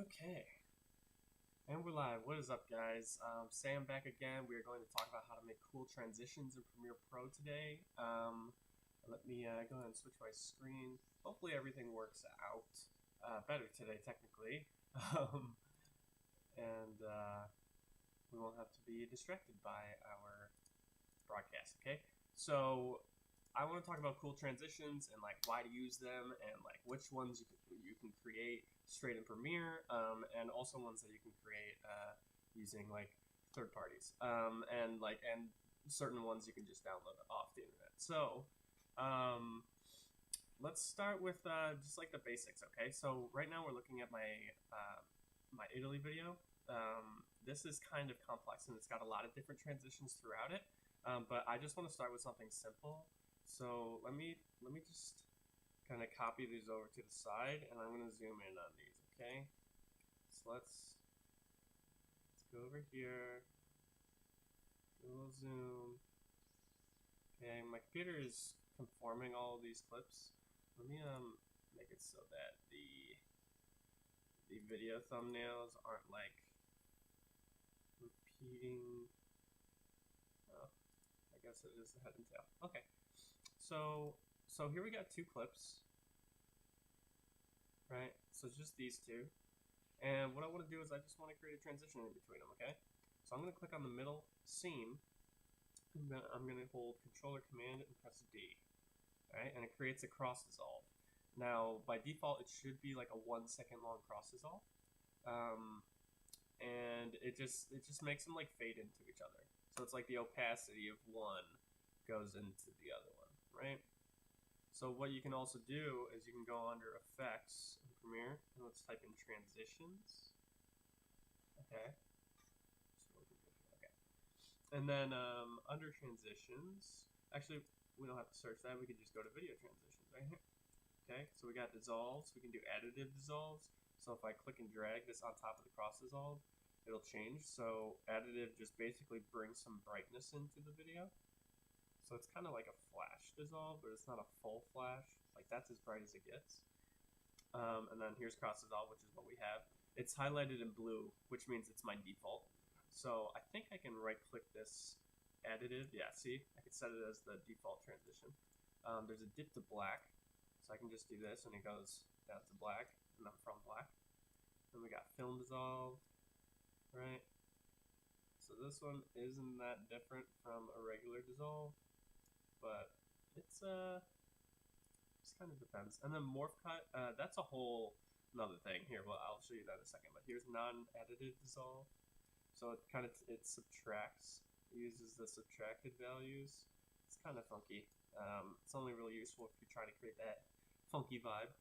Okay, and we're live. What is up, guys? Sam back again. We are going to talk about how to make cool transitions in Premiere Pro today. Let me go ahead and switch my screen. Hopefully everything works out better today, technically. And we won't have to be distracted by our broadcast, okay? So I want to talk about cool transitions and like why to use them and like which ones you can create straight in Premiere, and also ones that you can create using like third parties, and certain ones you can just download off the internet. So let's start with just like the basics, okay? So right now we're looking at my my Italy video. This is kind of complex and it's got a lot of different transitions throughout it, but I just want to start with something simple. So let me just kind of copy these over to the side, and I'm going to zoom in on these, okay? So let's go over here, do a little zoom. Okay, my computer is conforming all of these clips. Let me make it so that the video thumbnails aren't like repeating. Oh, I guess it is the head and tail. Okay. So here we got two clips, right? So it's just these two. And what I want to do is I just want to create a transition in between them, okay? So I'm going to click on the middle scene. I'm going to hold Control or Command and press D. All right, and it creates a cross dissolve. Now, by default, it should be like a 1 second long cross dissolve. And it just makes them like fade into each other. So it's like the opacity of one goes into the other one, right? So what you can also do is you can go under Effects in Premiere, and let's type in Transitions. Okay. Okay. And then under Transitions, actually we don't have to search that. We can just go to Video Transitions right here. Okay. So we got dissolves. We can do additive dissolves. So if I click and drag this on top of the cross dissolve, it'll change. So additive just basically brings some brightness into the video. So it's kind of like a flash dissolve, but it's not a full flash. Like that's as bright as it gets. And then here's cross dissolve, which is what we have. It's highlighted in blue, which means it's my default. So I think I can right click this additive. Yeah, see, I can set it as the default transition. There's a dip to black. So I can just do this and it goes down to black and then from black. Then we got film dissolve, right? So this one isn't that different from a regular dissolve, but it's kind of depends. And then morph cut, that's a whole another thing here, but I'll show you that in a second. But here's non-additive dissolve. So it subtracts, it uses the subtracted values. It's kind of funky. It's only really useful if you're trying to create that funky vibe.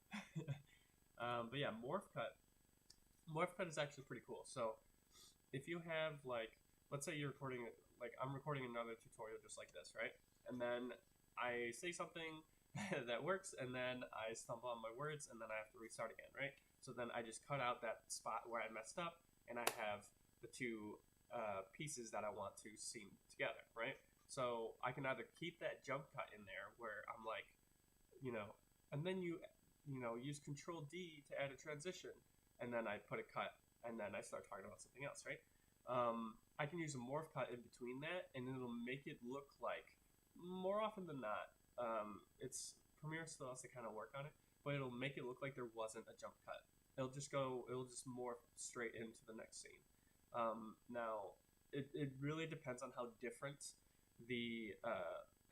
But yeah, morph cut is actually pretty cool. So if you have like, let's say you're recording, like I'm recording another tutorial just like this, right? And then I say something that works, and then I stumble on my words, and then I have to restart again, right? So then I just cut out that spot where I messed up, and I have the two pieces that I want to seam together, right? So I can either keep that jump cut in there where I'm like, and then you use Control D to add a transition, and then I put a cut, and then I start talking about something else, right? I can use a morph cut in between that, and it'll make it look like, more often than not, Premiere still has to kind of work on it, but it'll make it look like there wasn't a jump cut. It'll just morph straight into the next scene. Now, it really depends on how different the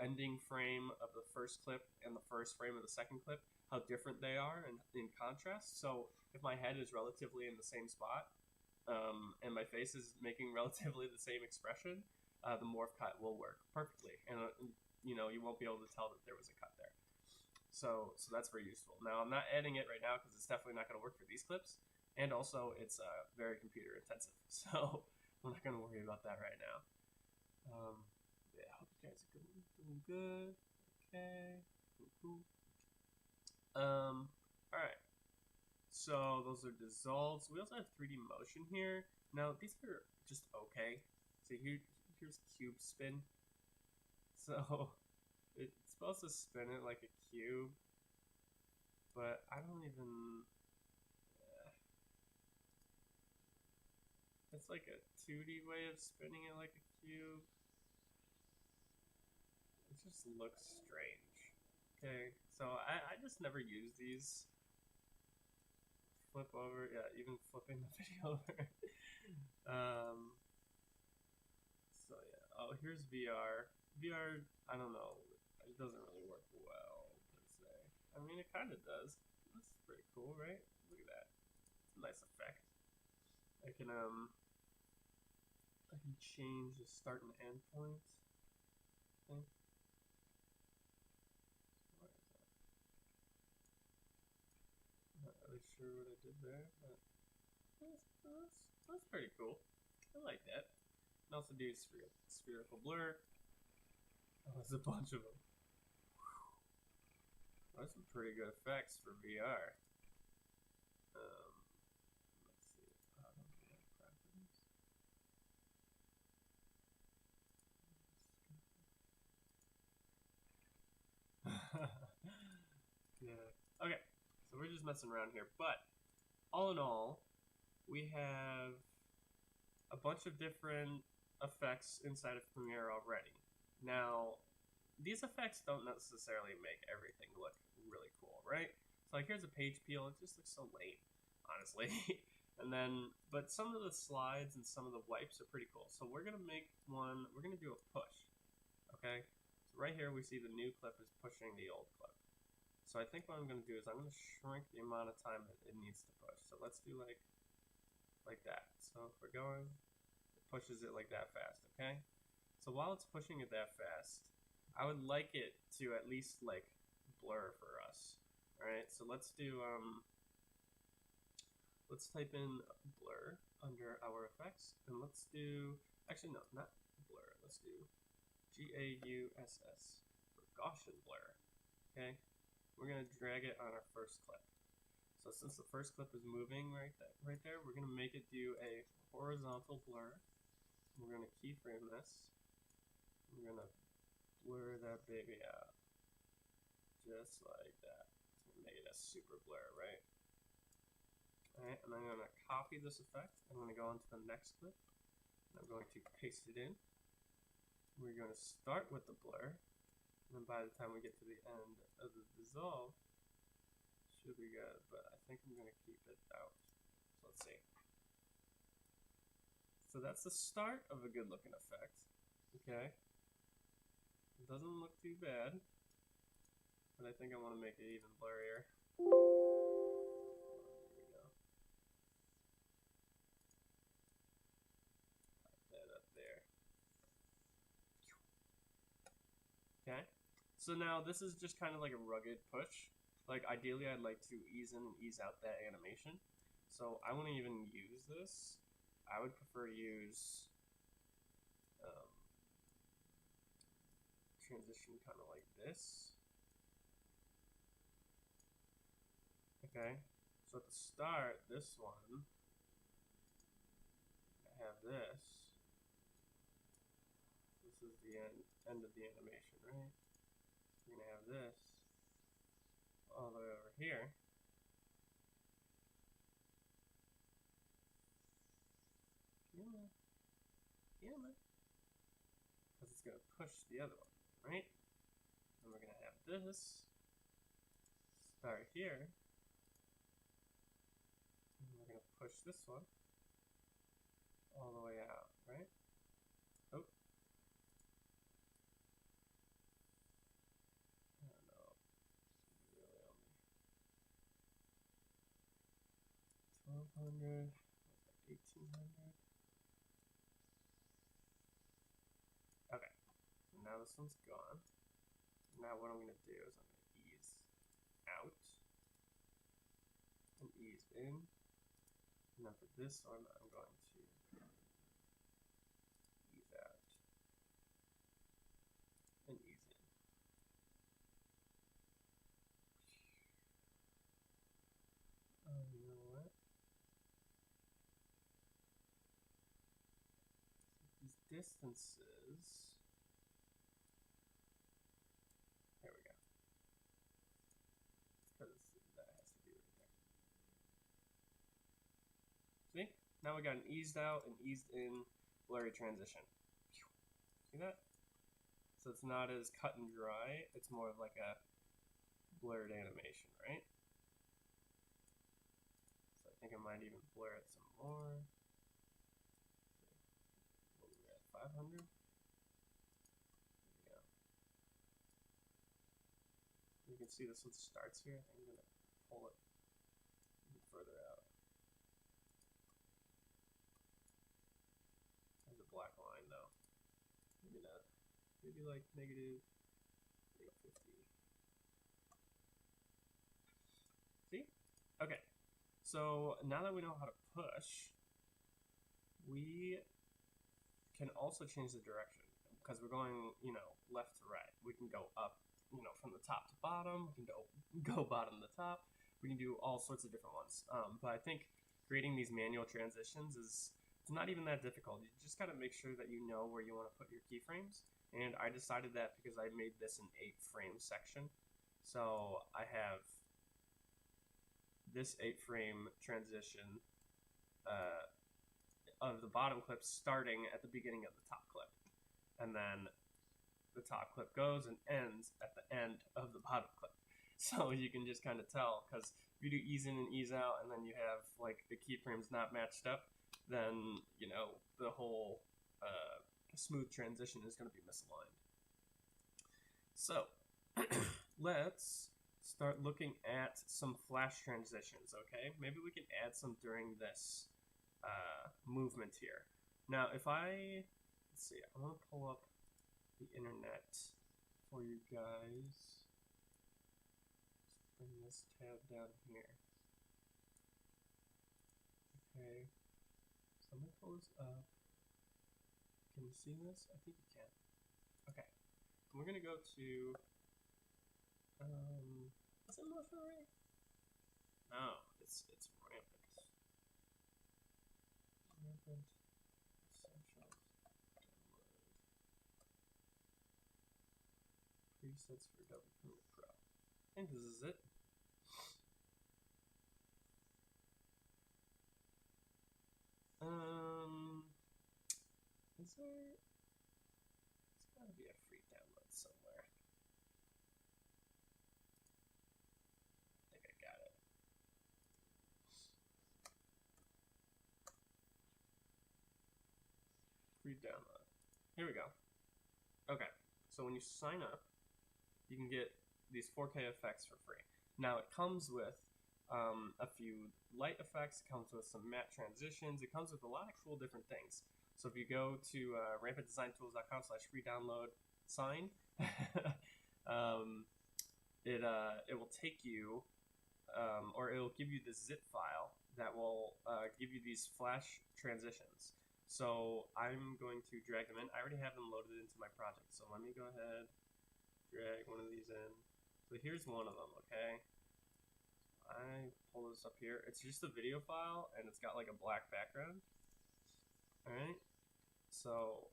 ending frame of the first clip and the first frame of the second clip, how different they are in contrast. So if my head is relatively in the same spot, and my face is making relatively the same expression, the morph cut will work perfectly, and you won't be able to tell that there was a cut there. So that's very useful. Now I'm not adding it right now because it's definitely not going to work for these clips, and also it's very computer intensive, so I'm not going to worry about that right now. Yeah, I hope you guys are doing good. Okay, cool. All right. So those are dissolves. We also have 3D motion here. Now these are just okay. So here's cube spin. So it's supposed to spin it like a cube, but I don't even. It's like a 2D way of spinning it like a cube. It just looks strange. Okay, so I just never use these. Flip over, yeah, even flipping the video over. So yeah, oh, here's VR. VR, I don't know, it doesn't really work well, per se. I mean, it kind of does. That's pretty cool, right? Look at that. It's a nice effect. I can change the start and end point. Thing. What is that? Not really sure what I did there, but that's pretty cool. I like that. I can also do spherical blur. Oh, there's a bunch of them. That's some pretty good effects for VR. Let's see. How do we have properties? Yeah. Okay. So we're just messing around here, but all in all, we have a bunch of different effects inside of Premiere already. Now, these effects don't necessarily make everything look really cool, right? So like here's a page peel, it just looks so lame, honestly. And then, but some of the slides and some of the wipes are pretty cool. So we're gonna make one, we're gonna do a push, okay? So right here we see the new clip is pushing the old clip. So I think what I'm gonna do is I'm gonna shrink the amount of time that it needs to push. So let's do like that. So if we're going, it pushes it like that fast, okay? So while it's pushing it that fast, I would like it to at least like blur for us. Alright, so let's do let's type in blur under our effects, and let's do, actually no, not blur, let's do GAUSS for Gaussian blur. Okay, we're gonna drag it on our first clip. So since the first clip is moving right there, we're gonna make it do a horizontal blur. We're gonna keyframe this. We're gonna blur that baby out, just like that. It's gonna make it a super blur, right? Alright, and I'm gonna copy this effect. I'm gonna go on to the next clip. And I'm going to paste it in. We're gonna start with the blur, and then by the time we get to the end of the dissolve, should be good, but I think I'm gonna keep it out. So let's see. So that's the start of a good looking effect. Okay. It doesn't look too bad, but I think I want to make it even blurrier. There we go. Pop that up there. Okay. So now this is just kind of like a rugged push. Like ideally I'd like to ease in and ease out that animation. So I wouldn't even use this. I would prefer use transition kind of like this. Okay, so at the start, this one, I have this. This is the end of the animation, right? We're gonna have this all the way over here. Because it's gonna push the other one, right? And we're gonna have this start here. And we're gonna push this one all the way out, right? Oh. I don't know. Really only 1200, 1800. Okay, so now this one's gone. Now what I'm going to do is I'm going to ease out and ease in. And then for this one, I'm going to ease out and ease in. Oh, you know what? So these distances. There we go. Because that has to be right there. See? now we got an eased out and eased in blurry transition. See that? So it's not as cut and dry, it's more of like a blurred animation, right? So I think I might even blur it some more. What are we at, 500? There we go. You can see this one starts here. I think I'm going to pull it even further out. There's a black line though. Maybe not. Maybe like negative 50. See? Okay. So now that we know how to push, we can also change the direction because we're going, you know, left to right. We can go up, you know, from the top to bottom. We can go bottom to top. We can do all sorts of different ones. But I think creating these manual transitions it's not even that difficult. You just got to make sure that you know where you want to put your keyframes. And I decided that because I made this an 8-frame section. So I have this 8-frame transition of the bottom clip starting at the beginning of the top clip. And then the top clip goes and ends at the end of the bottom clip. So you can just kind of tell, because if you do ease in and ease out and then you have like the keyframes not matched up, then, you know, the whole smooth transition is going to be misaligned. So let's start looking at some flash transitions, okay? Maybe we can add some during this movement here. Now, if let's see, I'm going to pull up the internet for you guys. Let's bring this tab down here. Okay, so I'm going to pull this up. Can you see this? I think you can. Okay, we're going to go to, is it motion array? No, it's rampant. Rampant essentials download. Presets for Adobe Premiere Pro. I think this is it. Is there? There's gotta be a free download somewhere. I think I got it. Free download. Here we go. Okay, so when you sign up, you can get these 4K effects for free. Now it comes with a few light effects, it comes with some matte transitions, it comes with a lot of cool different things. So if you go to rampantdesigntools.com/free download sign, it will take you, or it will give you this zip file that will give you these flash transitions. So I'm going to drag them in. I already have them loaded into my project. So let me go ahead, drag one of these in. So here's one of them, okay? I pull this up here. It's just a video file, and it's got like a black background. All right. So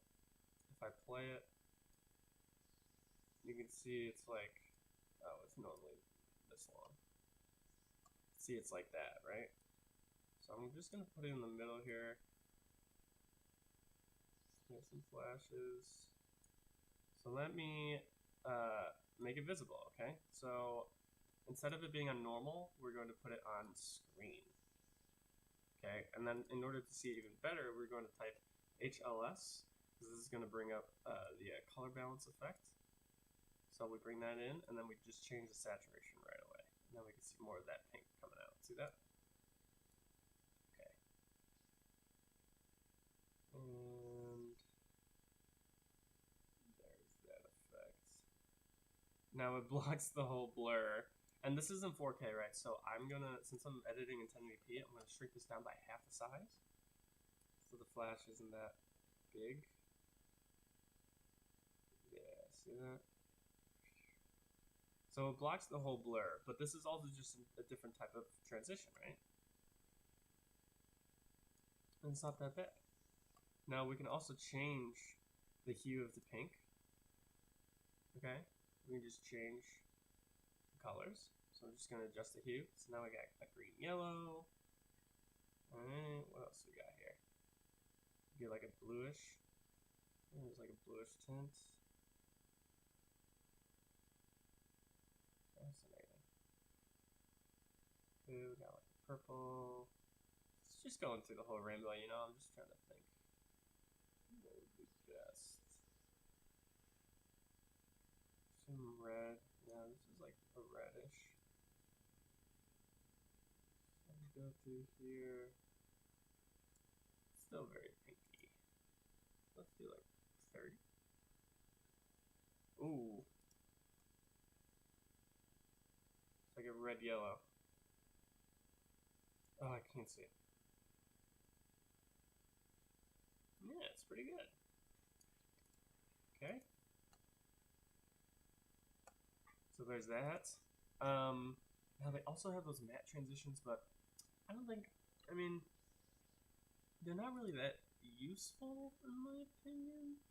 if I play it, you can see it's like, oh, it's normally this long. See, it's like that, right? So I'm just gonna put it in the middle here. Get some flashes. So let me make it visible, okay? So instead of it being on normal, we're going to put it on screen. Okay, and then in order to see it even better, we're going to type HLS, because this is going to bring up the color balance effect. So we bring that in, and then we just change the saturation right away. And then we can see more of that pink coming out. See that? Okay. And there's that effect. Now it blocks the whole blur. And this isn't 4K, right? So I'm gonna, since I'm editing in 1080p, I'm gonna shrink this down by half the size. So the flash isn't that big. Yeah, see that? So it blocks the whole blur, but this is also just a different type of transition, right? And it's not that bad. Now we can also change the hue of the pink. Okay, we can just change the colors. So I'm just going to adjust the hue. So now we got a green, yellow. Alright, what else we got here? Get like a bluish. There's like a bluish tint. Fascinating. Okay, we got like a purple. It's just going through the whole rainbow, you know? I'm just trying to think what would be best. Some red. Yeah, this is like a reddish. So go through here. Still very pinky. Let's do like 30. Ooh. It's like a red yellow. Oh, I can't see it. Yeah, it's pretty good. Okay. So there's that. Now they also have those matte transitions, but I don't think, I mean, they're not really that useful in my opinion.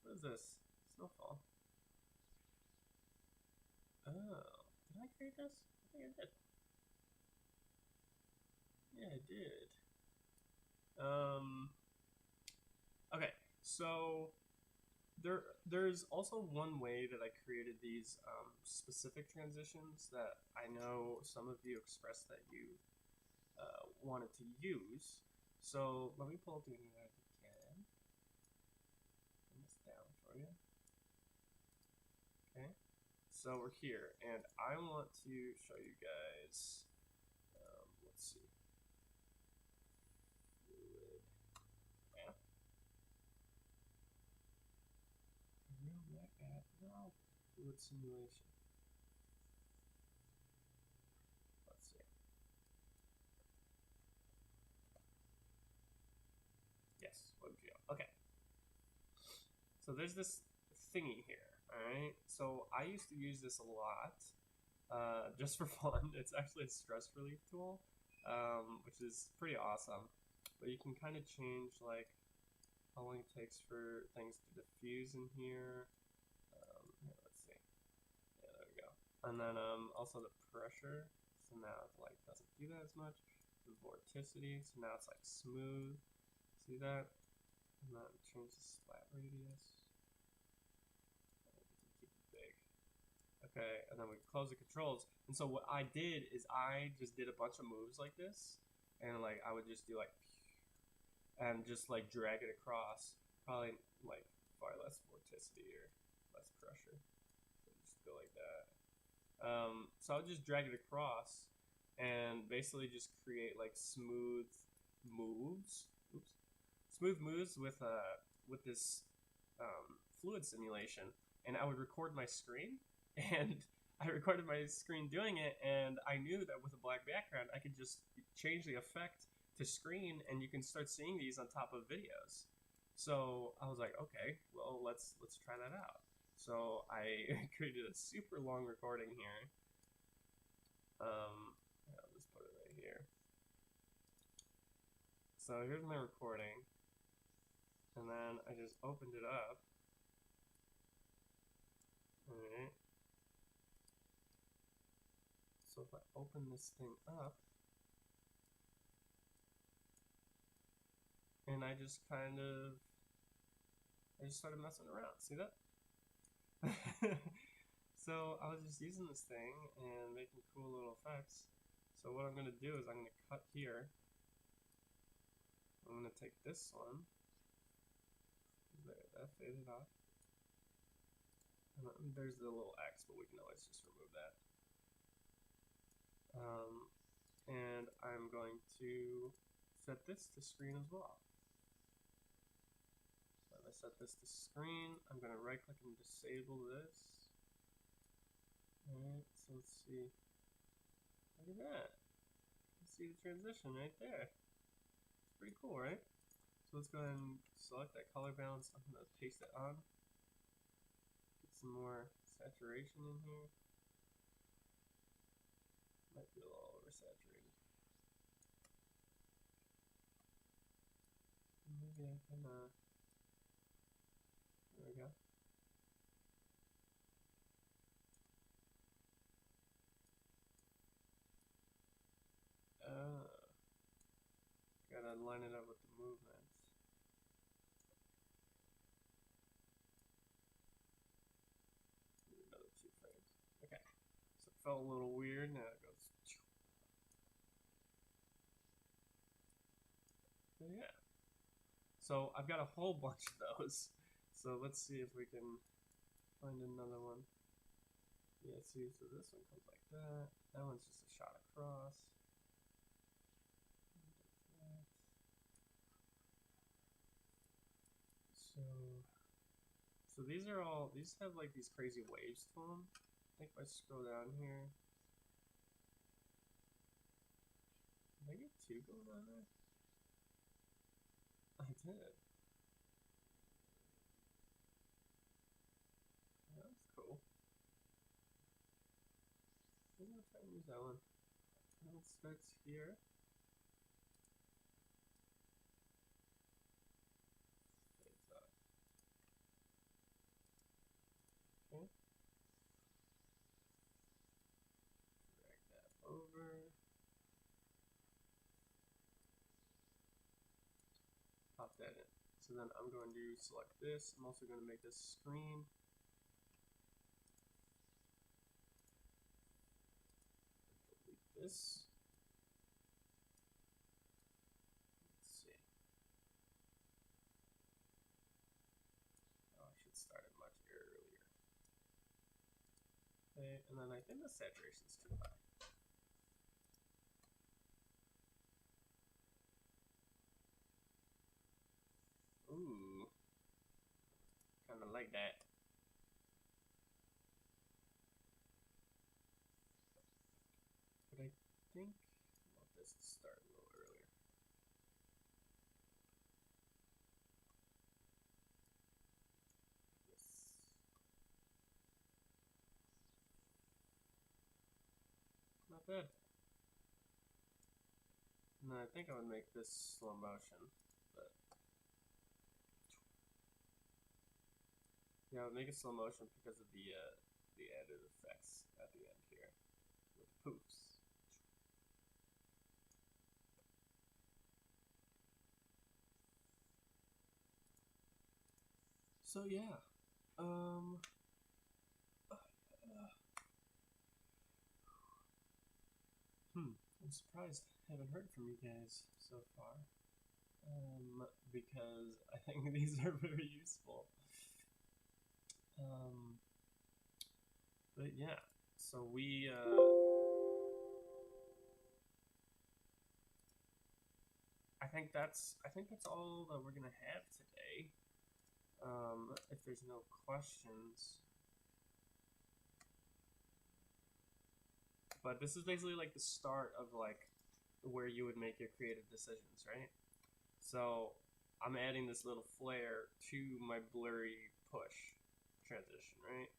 What is this? Snowfall. Oh, did I create this? I think I did. Yeah, I did. Okay, so there's also one way that I created these specific transitions that I know some of you expressed that you wanted to use. So let me pull up the internet again. Turn this down for you. Okay, so we're here, and I want to show you guys. Let's see. Fluid. Yeah. Real Mac app. No. Fluid simulation. Let's see. Yes, WebGL. Okay. So there's this thingy here. Alright. So I used to use this a lot. Just for fun. It's actually a stress relief tool, which is pretty awesome. But you can kind of change like how long it takes for things to diffuse in here. Yeah, let's see. Yeah, there we go. And then also the pressure. So now it like doesn't do that as much. The vorticity. So now it's like smooth. See that? And then change the splat radius. Keep it big. Okay, and then we close the controls. And so what I did is I just did a bunch of moves like this, and like I would just do like, and just like drag it across, probably like far less vorticity or less pressure. So just go like that. So I would just drag it across, and basically just create like smooth moves. Oops, smooth moves with this fluid simulation, and I would record my screen. And I recorded my screen doing it, and I knew that with a black background, I could just change the effect to screen, and you can start seeing these on top of videos. So I was like, okay, well, let's try that out. So I created a super long recording here. I'll just put it right here. So here's my recording, and then I just opened it up. All right. So if I open this thing up, and I just started messing around. See that? So I was just using this thing and making cool little effects. So what I'm going to do is I'm going to cut here. I'm going to take this one. There, that faded off. And there's the little X, but we can always just remove that. And I'm going to set this to screen as well. So if I set this to screen, I'm going to right click and disable this. Alright, so let's see. Look at that. You can see the transition right there. It's pretty cool, right? So let's go ahead and select that color balance. I'm going to paste it on. Get some more saturation in here. Might be a little oversaturated. Maybe I can, there we go. line it up with the movements. Another 2 frames. Okay. So it felt a little weird. Now it goes. So yeah. So I've got a whole bunch of those. So let's see if we can find another one. Yeah, see, so this one comes like that. That one's just a shot across. So these are all, these have like these crazy waves to them. I think if I scroll down here, did I get 2 going on there? I did. Yeah, that's cool. I'm gonna try and use that one. That one starts here. Fades off. Okay. Drag that over. Pop that in. So then I'm going to select this. I'm also going to make this screen. Delete this. Let's see. Oh, I should start it much earlier. Okay, and then I think the saturation's too high. Ooh. Kind of like that. But I think I want this to start a little earlier. Yes. Not bad. And I think I would make this slow motion, but yeah, I would make it slow motion because of the added effects at the end here with the poofs. So yeah, I'm surprised I haven't heard from you guys so far, because I think these are very useful. But yeah, so we I think that's all that we're gonna have today. If there's no questions. But this is basically like the start of like where you would make your creative decisions, right? So I'm adding this little flare to my blurry push transition, right?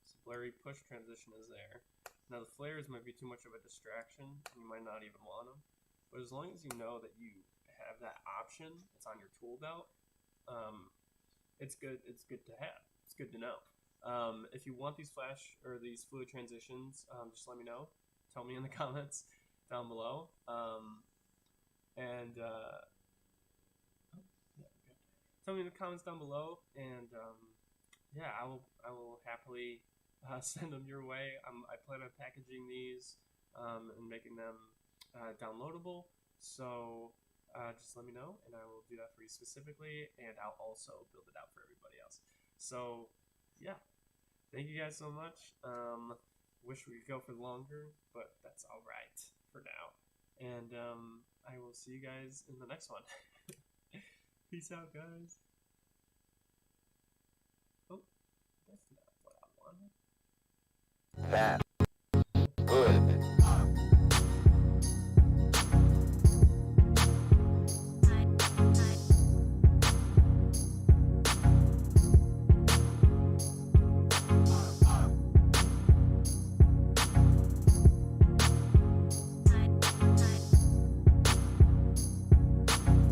So blurry push transition is there. Now the flares might be too much of a distraction. You might not even want them. But as long as you know that you have that option, it's on your tool belt, it's good to have. It's good to know. If you want these flash or these fluid transitions, just let me know. Tell me in the comments down below. Tell me in the comments down below, and yeah, I will happily send them your way. I plan on packaging these and making them downloadable. So just let me know, and I will do that for you specifically, and I'll also build it out for everybody else. So yeah, thank you guys so much. Wish we could go for longer, but that's all right for now. And I will see you guys in the next one. Peace out, guys. Oh, that's not what I wanted. That.